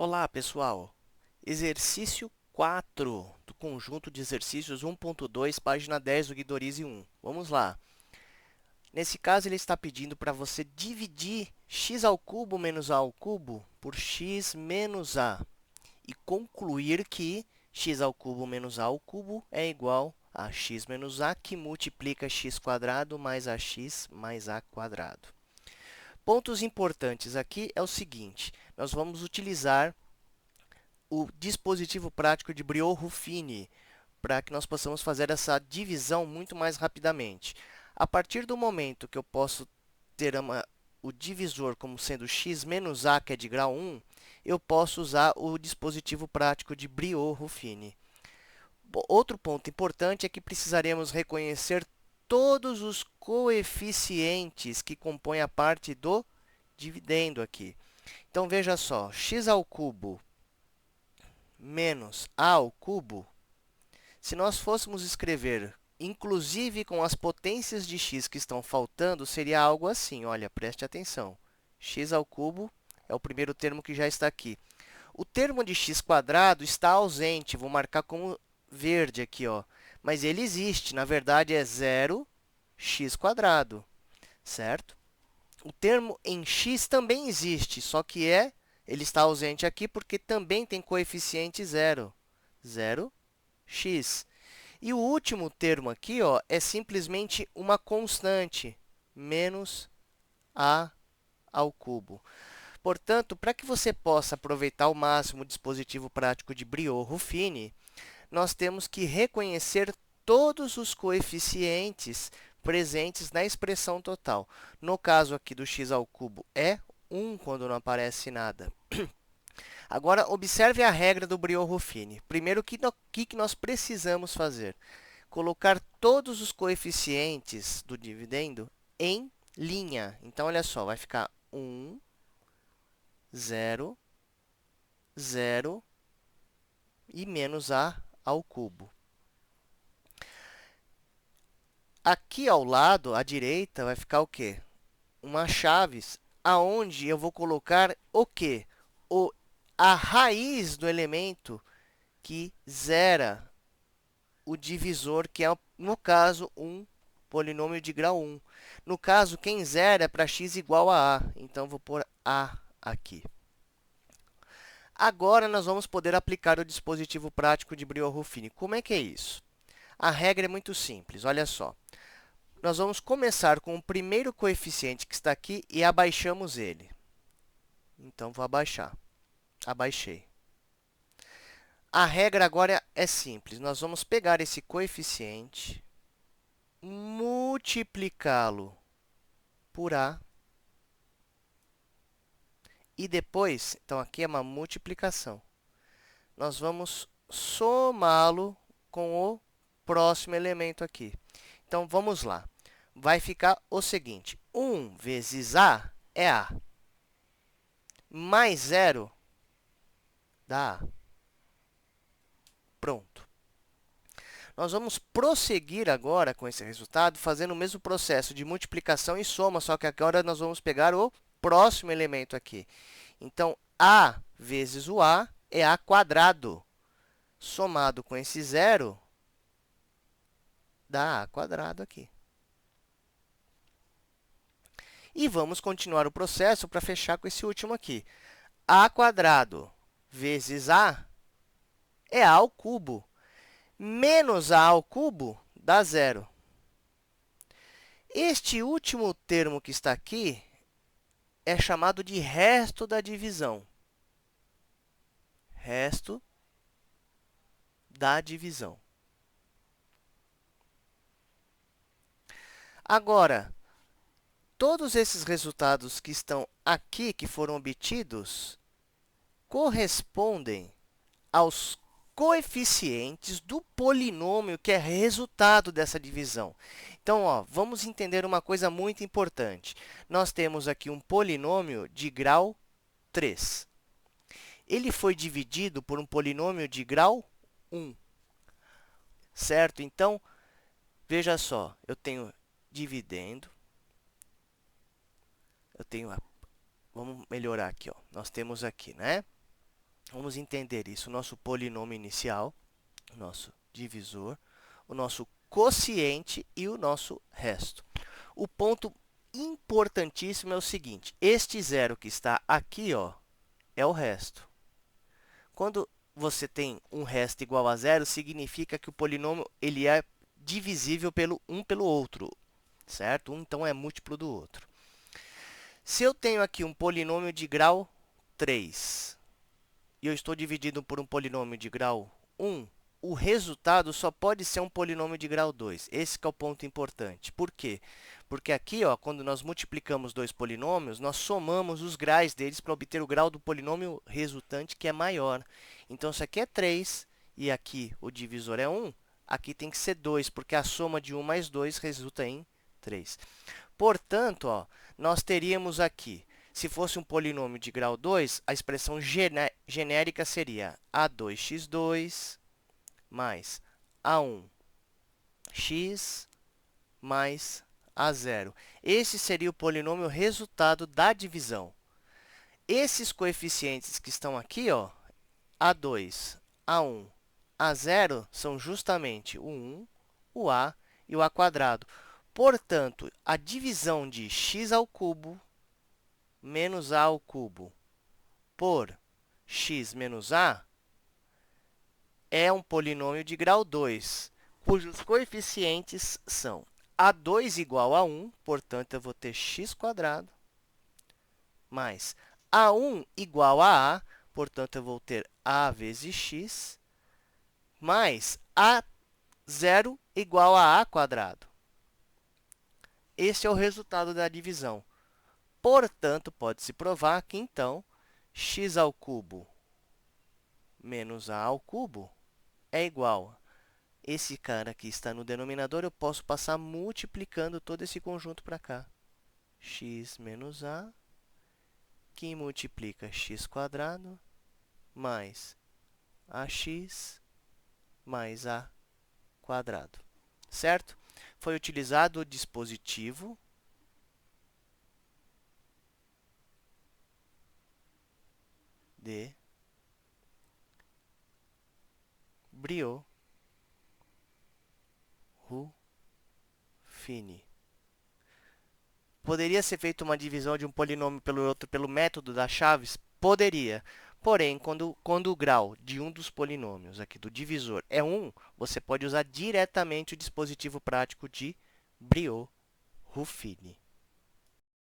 Olá, pessoal! Exercício 4 do conjunto de exercícios 1.2, página 10 do Guidorize 1. Vamos lá. Nesse caso, ele está pedindo para você dividir x ao cubo menos a ao cubo por x menos a e concluir que x ao cubo menos a ao cubo é igual a x menos a, que multiplica x quadrado mais ax mais a quadrado. Pontos importantes aqui é o seguinte: nós vamos utilizar o dispositivo prático de Briot-Ruffini, para que nós possamos fazer essa divisão muito mais rapidamente. A partir do momento que eu posso ter o divisor como sendo x menos a, que é de grau 1, eu posso usar o dispositivo prático de Briot-Ruffini. Outro ponto importante é que precisaremos reconhecer todos os coeficientes que compõem a parte do dividendo aqui. Então, veja só, x ao cubo menos a ao cubo, se nós fôssemos escrever, inclusive com as potências de x que estão faltando, seria algo assim. Olha, preste atenção. X ao cubo é o primeiro termo que já está aqui. O termo de x quadrado está ausente. Vou marcar como verde aqui, ó. Mas ele existe. Na verdade, é 0x quadrado, certo? O termo em x também existe, só que ele está ausente aqui porque também tem coeficiente 0. 0x. E o último termo aqui, ó, é simplesmente uma constante, menos a ao cubo. Portanto, para que você possa aproveitar ao máximo o dispositivo prático de Briot-Ruffini, nós temos que reconhecer todos os coeficientes presentes na expressão total. No caso aqui do x ao cubo, é 1 quando não aparece nada. Agora, observe a regra do Briot-Ruffini. Primeiro, o que nós precisamos fazer? Colocar todos os coeficientes do dividendo em linha. Então, olha só, vai ficar 1, 0, 0 e menos a ao cubo. Aqui ao lado, à direita, vai ficar o quê? Uma chaves, aonde eu vou colocar o quê? A raiz do elemento que zera o divisor, que é, no caso, um polinômio de grau 1. No caso, quem zera é para x igual a a. Então, vou pôr a aqui. Agora, nós vamos poder aplicar o dispositivo prático de Briot-Ruffini. Como é que é isso? A regra é muito simples, olha só. Nós vamos começar com o primeiro coeficiente que está aqui e abaixamos ele. Então, vou abaixar. Abaixei. A regra agora é simples. Nós vamos pegar esse coeficiente, multiplicá-lo por a, e depois, então aqui é uma multiplicação, nós vamos somá-lo com o próximo elemento aqui. Então, vamos lá. Vai ficar o seguinte: 1 vezes a é a, mais 0 dá a. Pronto. Nós vamos prosseguir agora com esse resultado, fazendo o mesmo processo de multiplicação e soma, só que agora nós vamos pegar o próximo elemento aqui. Então, a vezes o a é a quadrado. Somado com esse zero, dá a quadrado aqui. E vamos continuar o processo para fechar com esse último aqui. A quadrado vezes a é a ao cubo. Menos a ao cubo dá zero. Este último termo que está aqui é chamado de resto da divisão. Resto da divisão. Agora, todos esses resultados que estão aqui, que foram obtidos, correspondem aos coeficientes do polinômio que é resultado dessa divisão. Então, ó, vamos entender uma coisa muito importante. Nós temos aqui um polinômio de grau 3. Ele foi dividido por um polinômio de grau 1, certo? Então, veja só, eu tenho dividendo, vamos melhorar aqui, ó. Nós temos aqui, né? Vamos entender isso. O nosso polinômio inicial, o nosso divisor, o nosso quociente e o nosso resto. O ponto importantíssimo é o seguinte: este zero que está aqui, ó, é o resto. Quando você tem um resto igual a zero, significa que o polinômio ele é divisível um pelo outro, certo? Um, então, é múltiplo do outro. Se eu tenho aqui um polinômio de grau 3 e eu estou dividindo por um polinômio de grau 1, o resultado só pode ser um polinômio de grau 2. Esse que é o ponto importante. Por quê? Porque aqui, ó, quando nós multiplicamos dois polinômios, nós somamos os graus deles para obter o grau do polinômio resultante, que é maior. Então, se aqui é 3 e aqui o divisor é 1, aqui tem que ser 2, porque a soma de 1 mais 2 resulta em 3. Portanto, ó, nós teríamos aqui, se fosse um polinômio de grau 2, a expressão genérica seria a2x2 mais a1x mais a0. Esse seria o polinômio resultado da divisão. Esses coeficientes que estão aqui, ó, a2, a1, a0, são justamente o 1, o a e o a quadrado. Portanto, a divisão de x ao cubo menos a ao cubo por x menos a é um polinômio de grau 2, cujos coeficientes são a2 igual a 1, portanto, eu vou ter x², mais a1 igual a, portanto, eu vou ter a vezes x, mais a0 igual a quadrado. Esse é o resultado da divisão. Portanto, pode-se provar que, então, x ao cubo menos a ao cubo é igual a esse cara que está no denominador, eu posso passar multiplicando todo esse conjunto para cá. X menos a, que multiplica x² mais ax mais a². Certo? Foi utilizado o dispositivo de Brio-Ruffini. Poderia ser feita uma divisão de um polinômio pelo outro pelo método das chaves? Poderia. Porém, quando o grau de um dos polinômios, aqui do divisor, é 1, você pode usar diretamente o dispositivo prático de Brio-Ruffini.